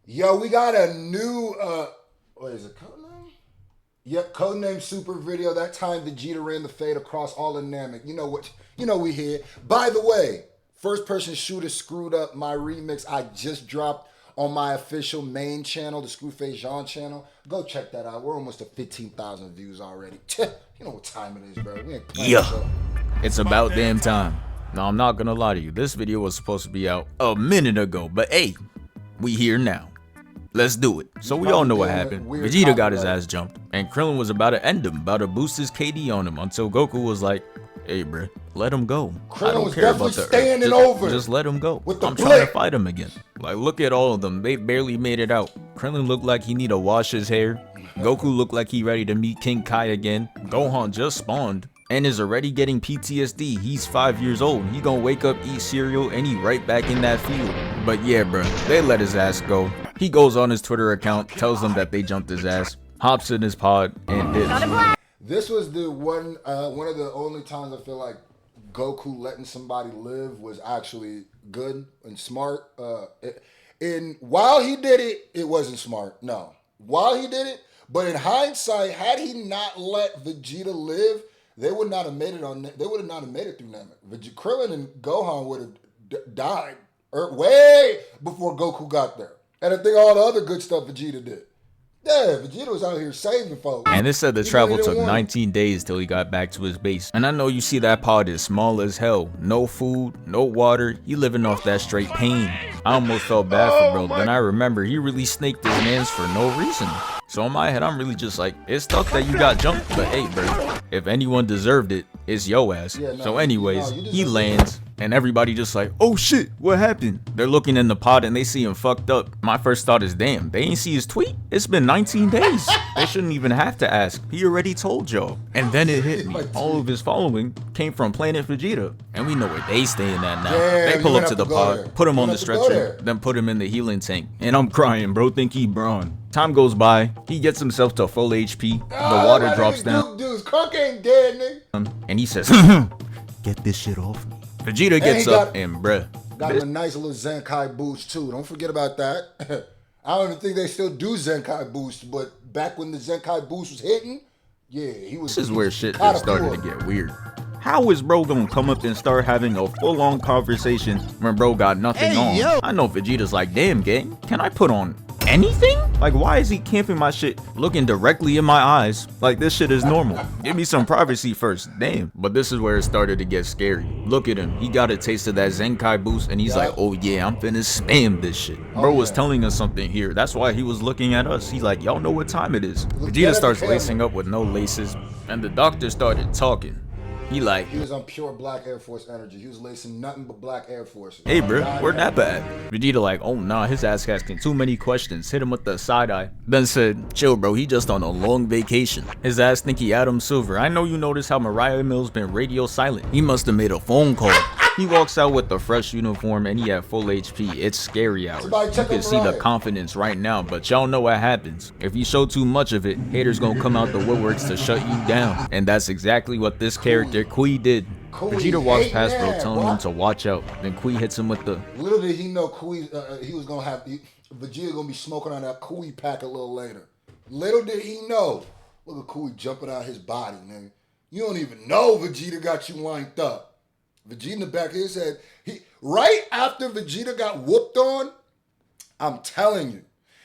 Yo, we got a new what is it, codename? Yep, codename super video. That time Vegeta ran the fade across all of Namek. You know what? You know we here. By the way, first person shooter screwed up my remix I just dropped on my official main channel, the Scru Face Jean channel. Go check that out. We're almost at 15,000 views already. You know what time it is, bro. We ain't playing. Yeah, it's about damn time. Now, I'm not gonna lie to you. This video was supposed to be out a minute ago, but hey, we here now. Let's do it. So we all know what happened. Vegeta got his ass jumped, and Krillin was about to end him, about to boost his KD on him, until Goku was like, hey, bruh, let him go. I don't care about the Earth. Just let him go. I'm trying to fight him again. Like, look at all of them. They barely made it out. Krillin looked like he need to wash his hair. Goku looked like he ready to meet King Kai again. Gohan just spawned and is already getting PTSD. He's 5 years old. He gonna wake up, eat cereal, and he right back in that field. But yeah, bruh, they let his ass go. He goes on his Twitter account, tells them that they jumped his ass, hops in his pod, and dips. This was the one of the only times I feel like Goku letting somebody live was actually good and smart. While he did it, it wasn't smart. No, while he did it, but in hindsight, had he not let Vegeta live, they would not have made it on. They would have not have made it through Namek. Krillin and Gohan would have died way before Goku got there. And I think all the other good stuff Vegeta did. Yeah, Vegeta was out here saving folks. And it said the travel took 19 days till he got back to his base. And I know you see that pod is small as hell. No food, no water. He living off that straight pain. I almost felt bad for bro. Then I remember he really snaked his mans for no reason. So in my head, I'm really just like, it's tough that you got jumped. But hey, bro, if anyone deserved it, it's yo ass. Yeah, no, so anyways, he lands. And everybody just like, oh shit, what happened? They're looking in the pod and they see him fucked up. My first thought is, damn, they ain't see his tweet? It's been 19 days. They shouldn't even have to ask. He already told y'all. And then it hit me. All of his following came from Planet Vegeta. And we know where they staying at now. They pull up to the pod, put him on the stretcher, then put him in the healing tank. And I'm crying, bro, think he Braun. Time goes by, he gets himself to full HP, the water drops down. Dude, Crunk ain't dead, nigga. And he says, get this shit off me. Vegeta gets up and bruh. Got him a nice little Zenkai boost too. Don't forget about that. I don't even think they still do Zenkai boost, but back when the Zenkai boost was hitting, yeah, he was. This is where shit started to get weird. How is bro gonna come up and start having a full-on conversation when bro got nothing on? Yo. I know Vegeta's like, damn gang, can I put on anything? Like, why is he camping my shit looking directly in my eyes like this shit is normal? Give me some privacy first, damn. But this is where it started to get scary. Look at him, he got a taste of that Zenkai boost and he's like, oh yeah, I'm finna spam this shit. Bro was telling us something here. That's why he was looking at us. He's like, y'all know what time it is. Vegeta starts lacing up with no laces and the doctor started talking. He was on pure black Air Force energy. He was lacing nothing but black Air Force. Hey bro, where'd that at? Vegeta like, oh nah, his ass asking too many questions. Hit him with the side eye. Then said, chill bro, he just on a long vacation. His ass think he Adam Silver. I know you notice how Mariah Mills been radio silent. He must have made a phone call. He walks out with the fresh uniform and he had full HP. It's scary hours. You can see the confidence right now, but y'all know what happens. If you show too much of it, haters gonna come out the woodworks to shut you down. And that's exactly what this character Kui did. Vegeta walks past bro telling him to watch out. Then Kui hits him with the... Little did he know Kui, he was gonna have... Vegeta gonna be smoking on that Kui pack a little later. Little did he know. Look at Kui jumping out his body, nigga. You don't even know Vegeta got you lined up. Vegeta in the back of his head, right after Vegeta got whooped on, I'm telling you,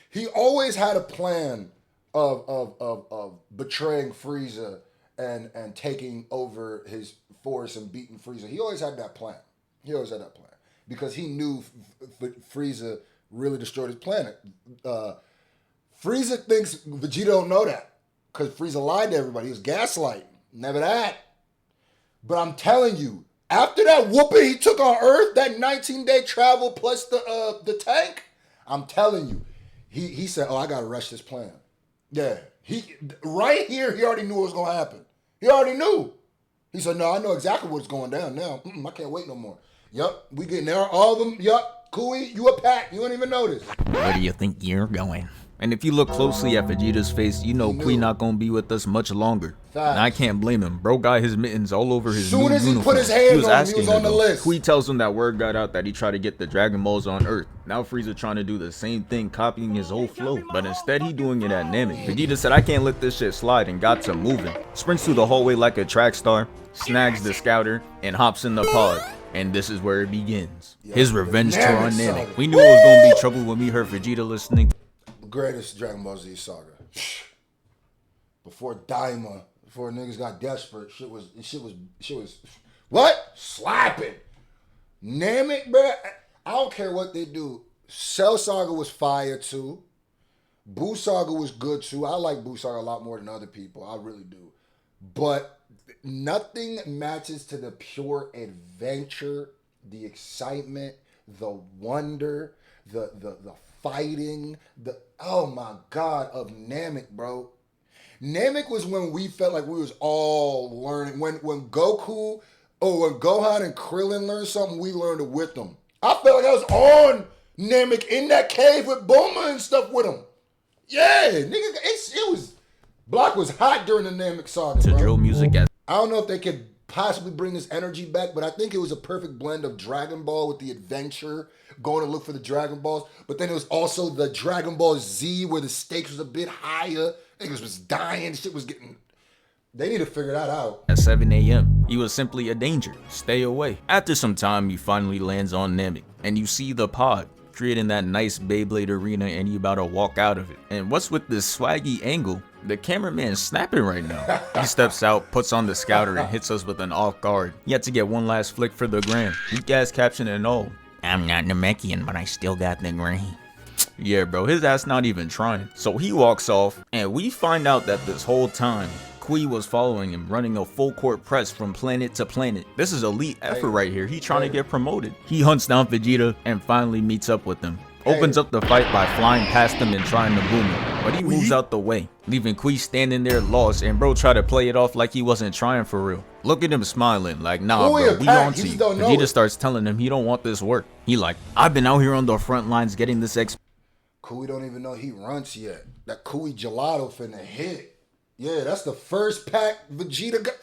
he always had a plan of betraying Frieza and taking over his force and beating Frieza. He always had that plan. Because he knew Frieza really destroyed his planet. Frieza thinks Vegeta don't know that because Frieza lied to everybody. He was gaslighting. Never that. But I'm telling you, after that whooping he took on Earth, that 19-day travel plus the tank, I'm telling you, he said, oh, I gotta rush this plan. Yeah. Right here, he already knew what was gonna happen. He already knew. He said, no, I know exactly what's going down now. I can't wait no more. Yup, we getting there. All of them, yup, Kui, you a pack. You don't even notice. Where do you think you're going? And if you look closely at Vegeta's face, you know Qui not gonna be with us much longer. And I can't blame him. Bro got his mittens all over his new uniform. Soon as he put his hands on him, he was on the list. Qui tells him that word got out that he tried to get the Dragon Balls on Earth. Now Frieza trying to do the same thing, copying his whole flow. But instead he doing it at Namek. Vegeta said, I can't let this shit slide, and got to moving. Sprints through the hallway like a track star, snags the scouter, and hops in the pod. And this is where it begins. His revenge tour on Namek. We knew it was gonna be trouble when we heard Vegeta listening. Greatest Dragon Ball Z saga. Before Daima, before niggas got desperate, shit was what? Slapping. Namek, bro. I don't care what they do. Cell Saga was fire too. Buu Saga was good too. I like Buu Saga a lot more than other people. I really do. But nothing matches to the pure adventure, the excitement, the wonder, the fighting, oh my God, of Namek, bro. Namek was when we felt like we was all learning. When Goku or when Gohan and Krillin learned something, we learned it with them. I felt like I was on Namek in that cave with Bulma and stuff with him. Yeah, nigga, it was, Block was hot during the Namek saga, to bro. drill music at. I don't know if they could possibly bring this energy back, but I think it was a perfect blend of Dragon Ball with the adventure, going to look for the Dragon Balls, but then it was also the Dragon Ball Z where the stakes was a bit higher. Niggas was dying, shit was getting... They need to figure that out. At 7 a.m., he was simply a danger. Stay away. After some time, he finally lands on Namek, and you see the pod, creating that nice Beyblade arena, and you about to walk out of it. And what's with this swaggy angle? The cameraman's snapping right now. He steps out, puts on the scouter, and hits us with an off guard. He had to get one last flick for the gram. Weak ass caption and all. I'm not Namekian, but I still got the gram. Yeah, bro, his ass not even trying. So he walks off, and we find out that this whole time, Qui was following him, running a full court press from planet to planet. This is elite effort right here. He trying to get promoted. He hunts down Vegeta and finally meets up with him. Opens up the fight by flying past him and trying to boom him, but he moves out the way, leaving Qui standing there lost, and bro try to play it off like he wasn't trying for real. Look at him smiling like, nah bro, we on to you. Vegeta starts telling him he don't want this work. He like, I've been out here on the front lines getting this Kui don't even know he runs yet. That Kui gelato finna hit. Yeah, that's the first pack Vegeta got.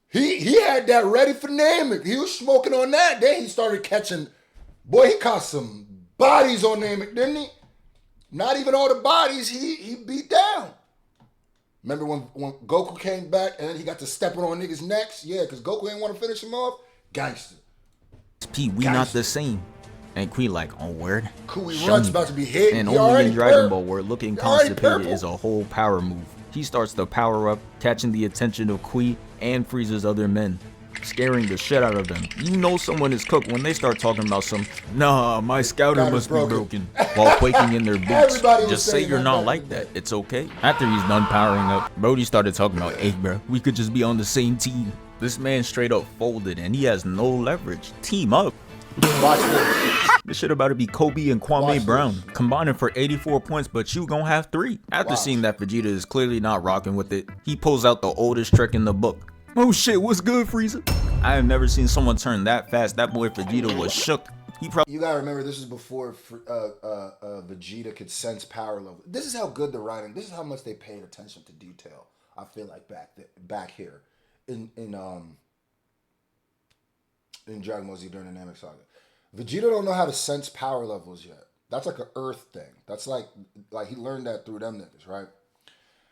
He had that ready for Namek. He was smoking on that. Then he started catching. Boy, he caught some bodies on Namek, didn't he? Not even all the bodies he beat down. Remember when Goku came back and then he got to stepping on niggas' necks? Yeah, because Goku ain't want to finish him off. Gangster. We not the same. And Qui like, oh word? Kui runs about to be hit. And only in Dragon Ball where looking constipated is a whole power move. He starts to power up, catching the attention of Qui and Frieza's other men, scaring the shit out of them. You know someone is cooked when they start talking about some, nah, my scouter must be broken, while quaking in their boots. Just say you're not like that, it's okay. After he's done powering up, Brody started talking about, hey bro, we could just be on the same team. This man straight up folded and he has no leverage. Team up. Watch this. This shit about to be Kobe and Kwame Brown combining for 84 points, but you gon' have 3. After seeing that Vegeta is clearly not rocking with it, he pulls out the oldest trick in the book. Oh shit, what's good, Frieza? I have never seen someone turn that fast. That boy Vegeta was shook. You gotta remember, this is before Vegeta could sense power level. This is how good the writing. This is how much they paid attention to detail. I feel like back here in Dragon Ball Z during the Namek Saga. Vegeta don't know how to sense power levels yet. That's like an Earth thing. That's like he learned that through them niggas, right?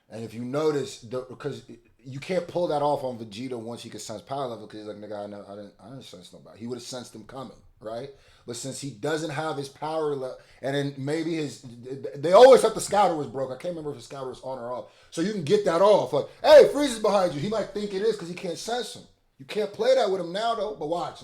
And if you notice, because you can't pull that off on Vegeta once he can sense power level, because he's like, nigga, I didn't sense nobody. He would have sensed them coming, right? But since he doesn't have his power level, and then maybe they always thought the scouter was broke. I can't remember if the scouter was on or off. So you can get that off. Like, hey, Frieza's behind you. He might think it is because he can't sense him. You can't play that with him now, though, but watch.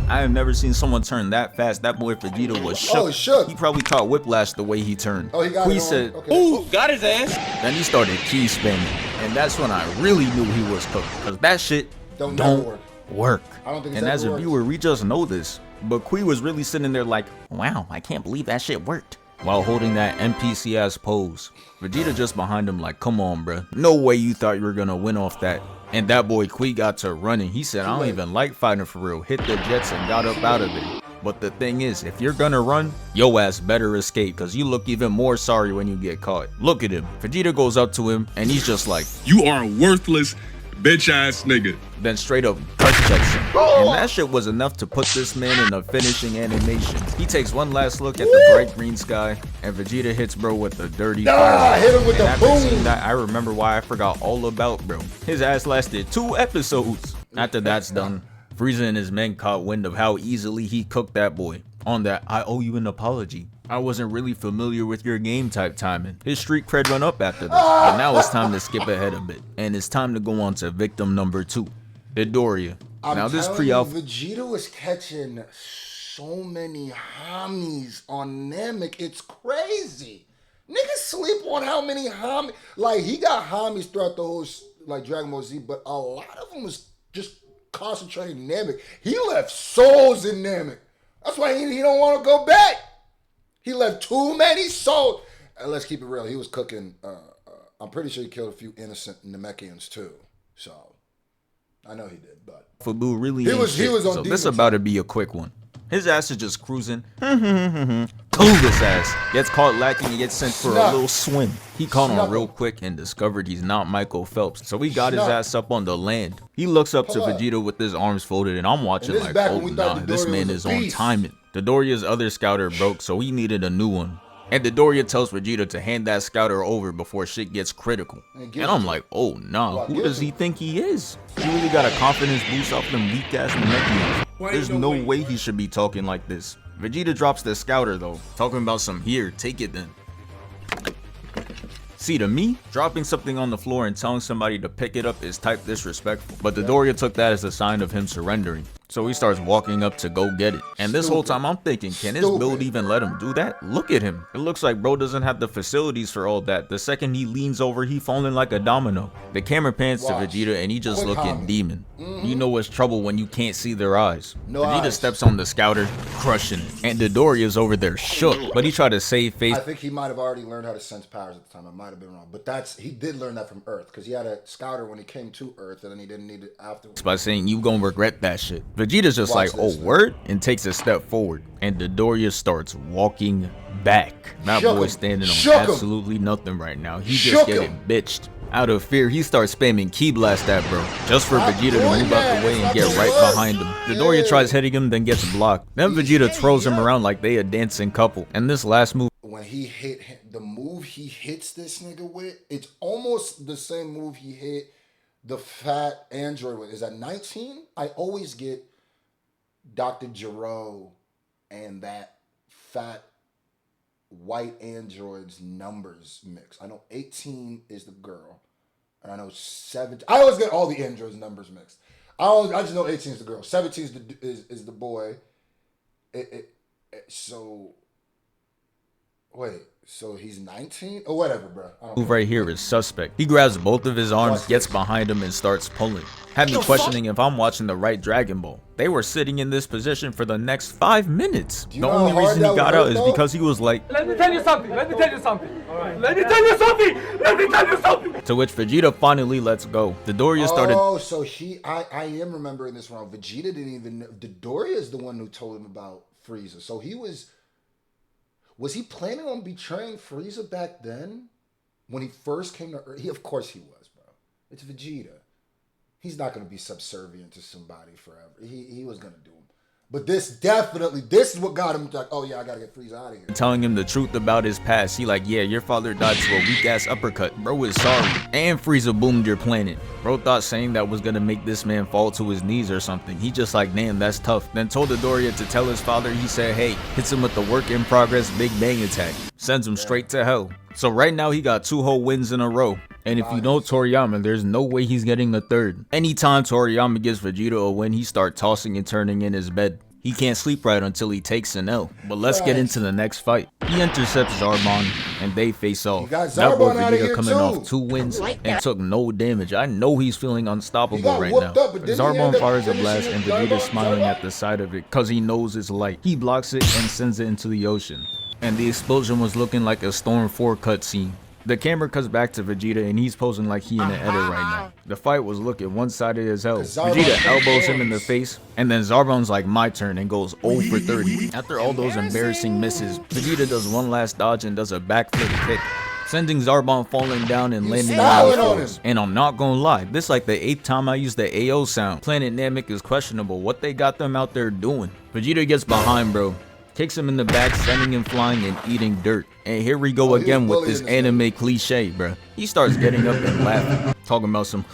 I have never seen someone turn that fast. That boy Vegeta was shook. Oh, shook. He probably caught whiplash the way he turned. Oh, he got it on. Said, okay. Ooh, got his ass. Then he started key spamming. And that's when I really knew he was cooked. Because that shit don't work. I don't think it's And as a works. viewer, we just know this. But Qui was really sitting there like, wow, I can't believe that shit worked. While holding that NPC ass pose. Vegeta just behind him like, come on, bruh. No way you thought you were gonna win off that. And that boy Qui got to running. He said, I don't even like fighting for real. Hit the jets and got up out of it. But the thing is, if you're gonna run, yo ass better escape, cause you look even more sorry when you get caught. Look at him. Vegeta goes up to him and he's just like, "You are a worthless bitch ass nigga." Then straight up gut checks him. And that shit was enough to put this man in a finishing animation. He takes one last look at the bright green sky, and Vegeta hits bro with the dirty fire. Hit him with and the after boom. seeing that, I remember why I forgot all about bro. His ass lasted 2 episodes. After that's done, Frieza and his men caught wind of how easily he cooked that boy. On that, I owe you an apology. I wasn't really familiar with your game type timing. His street cred went up after this, but now it's time to skip ahead a bit, and it's time to go on to victim number 2, Dodoria. Now this pre-alpha, Vegeta was catching so many homies on Namek. It's crazy. Niggas sleep on how many homies. Like, he got homies throughout the whole like Dragon Ball Z, but a lot of them was just concentrating in Namek. He left souls in Namek. That's why he don't want to go back. He left too many souls. And let's keep it real. He was cooking. I'm pretty sure he killed a few innocent Namekians too. So I know he did, but Fabu really he ain't was shit, on so demon this time. about to be a quick one. His ass is just cruising. Clueless ass. Gets caught lacking and gets sent for a little swim. He caught on real quick and discovered he's not Michael Phelps, so he got his ass up on the land. He looks up to Vegeta with his arms folded, and I'm watching like, oh nah, this man is on timing. Dodoria's other scouter broke, so he needed a new one. And Dodoria tells Vegeta to hand that scouter over before shit gets critical. And I'm like, oh nah, who does he think he is? He really got a confidence boost off them weak ass Namekians. There's no way he should be talking like this. Vegeta drops the scouter though, talking about some here, take it then. See, to me, dropping something on the floor and telling somebody to pick it up is type disrespectful. But Dodoria took that as a sign of him surrendering. So he starts walking up to go get it. And this whole time I'm thinking, can his build even let him do that? Look at him. It looks like bro doesn't have the facilities for all that. The second he leans over, he falling like a domino. The camera pans to Vegeta and he just looking demon. You know it's trouble when you can't see their eyes. Vegeta steps on the scouter, crushing it. And Dodoria's over there shook, but he tried to save face. I think he might have already learned how to sense powers at the time. I might have been wrong. But he did learn that from Earth, because he had a scouter when he came to Earth, and then he didn't need it afterwards. By saying, you gonna regret that shit. Vegeta's just like, oh, word? And takes a step forward. And Dodoria starts walking back. That boy standing on absolutely nothing right now. He just getting bitched. Out of fear, he starts spamming Ki Blast at bro, just for Vegeta to move out the way and get right behind him. Dodoria tries hitting him, then gets blocked. Then Vegeta throws him around like they a dancing couple. And this last move, when he hit him, the move he hits this nigga with, it's almost the same move he hit the fat android with. Is that 19? I always get Dr. Gero and that fat white android's numbers mixed. I know 18 is the girl, and I know 17. I always get all the androids numbers mixed. I just know 18 is the girl, 17 is the boy. So he's 19 or whatever, bro. Move right here is suspect. He grabs both of his arms, gets behind him, and starts pulling. Had me questioning if I'm watching the right Dragon Ball. They were sitting in this position for the next 5 minutes. The only reason he got out is because he was like, let me tell you something, let me tell you something. Alright. Let me tell you something, let me tell you something. To which Vegeta finally lets go. Dodoria started. Oh, so I am remembering this wrong. Vegeta didn't even know. Dodoria is the one who told him about Frieza. So was he planning on betraying Frieza back then? When he first came to Earth? Of course he was, bro. It's Vegeta. He's not going to be subservient to somebody forever. He was going to do him. But this is what got him like, oh yeah, I got to get Frieza out of here. Telling him the truth about his past. He like, yeah, your father died to a weak ass uppercut. Bro is sorry. And Frieza boomed your planet. Bro thought saying that was going to make this man fall to his knees or something. He just like, damn, that's tough. Then told Dodoria to tell his father. He said, hey, hits him with the work in progress Big Bang attack. Sends him straight to hell. So right now he got 2 whole wins in a row. And if you know Toriyama, there's no way he's getting the 3rd. Anytime Toriyama gives Vegeta a win, he starts tossing and turning in his bed. He can't sleep right until he takes an L. But let's get into the next fight. He intercepts Zarbon and they face off. That boy Vegeta coming off 2 wins and took no damage. I know he's feeling unstoppable right now. Zarbon fires a blast and Vegeta's smiling at the side of it because he knows it's light. He blocks it and sends it into the ocean. And the explosion was looking like a Storm 4 cutscene. The camera cuts back to Vegeta and he's posing like he in the edit right now. The fight was looking one-sided as hell. Vegeta elbows him in the face, and then Zarbon's like, my turn, and goes 0 for 30. After all those embarrassing misses, Vegeta does one last dodge and does a backflip kick, sending Zarbon falling down and landing on the floor. And I'm not gonna lie, this like the 8th time I used the AO sound. Planet Namek is questionable. What they got them out there doing? Vegeta gets behind, bro. Kicks him in the back, sending him flying and eating dirt. And here we go again with this anime cliche, bruh. He starts getting up and laughing, talking about some,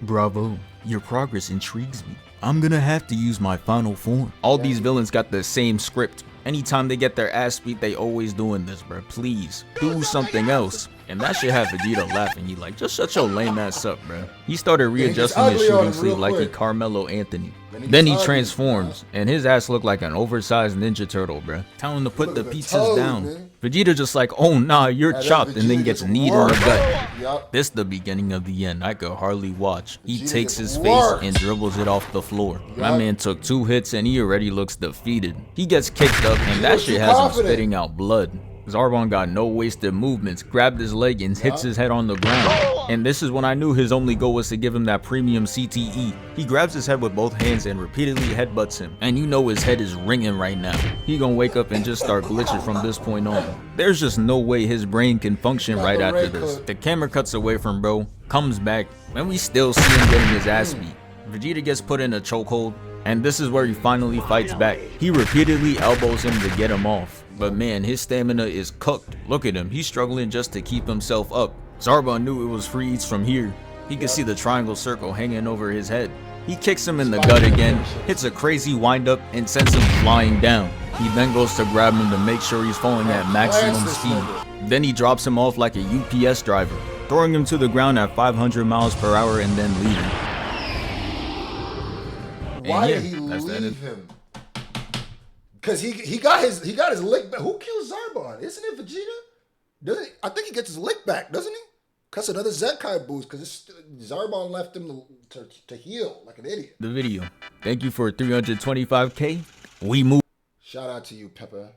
bravo, your progress intrigues me. I'm gonna have to use my final form. All these villains got the same script. Anytime they get their ass beat, they always doing this, bruh. Please, do something else. And that shit had Vegeta laughing. He like, just shut your lame ass up, bruh. He started readjusting his shooting sleeve like he Carmelo Anthony. Then he transforms, and his ass looked like an oversized Ninja Turtle, bruh. Tell him to put the pizzas down. Vegeta just like, oh nah, you're chopped, and then gets kneed in the gut. This the beginning of the end. I could hardly watch. He takes his face and dribbles it off the floor. My man took 2 hits and he already looks defeated. He gets kicked up and that shit has him spitting out blood. Zarbon got no wasted movements, grabbed his leg and hits his head on the ground. And this is when I knew his only goal was to give him that premium CTE. He grabs his head with both hands and repeatedly headbutts him. And you know his head is ringing right now. He gonna wake up and just start glitching from this point on. There's just no way his brain can function right after this. The camera cuts away from bro, comes back, and we still see him getting his ass beat. Vegeta gets put in a chokehold, and this is where he finally fights back. He repeatedly elbows him to get him off. But man, his stamina is cooked. Look at him, he's struggling just to keep himself up. Zarbon knew it was free eats from here. He could see the triangle circle hanging over his head. He kicks him in the gut again, hits a crazy windup, and sends him flying down. He then goes to grab him to make sure he's falling at maximum speed. Then he drops him off like a UPS driver, throwing him to the ground at 500 miles per hour and then leaving. Why did he leave him? Because he got his lick back. Who kills Zarbon? Isn't it Vegeta? Doesn't he? I think he gets his lick back, doesn't he? Cuts another Zetkai boost because Zarbon left him to heal like an idiot. The video. Thank you for 325K. We move. Shout out to you, Pepper.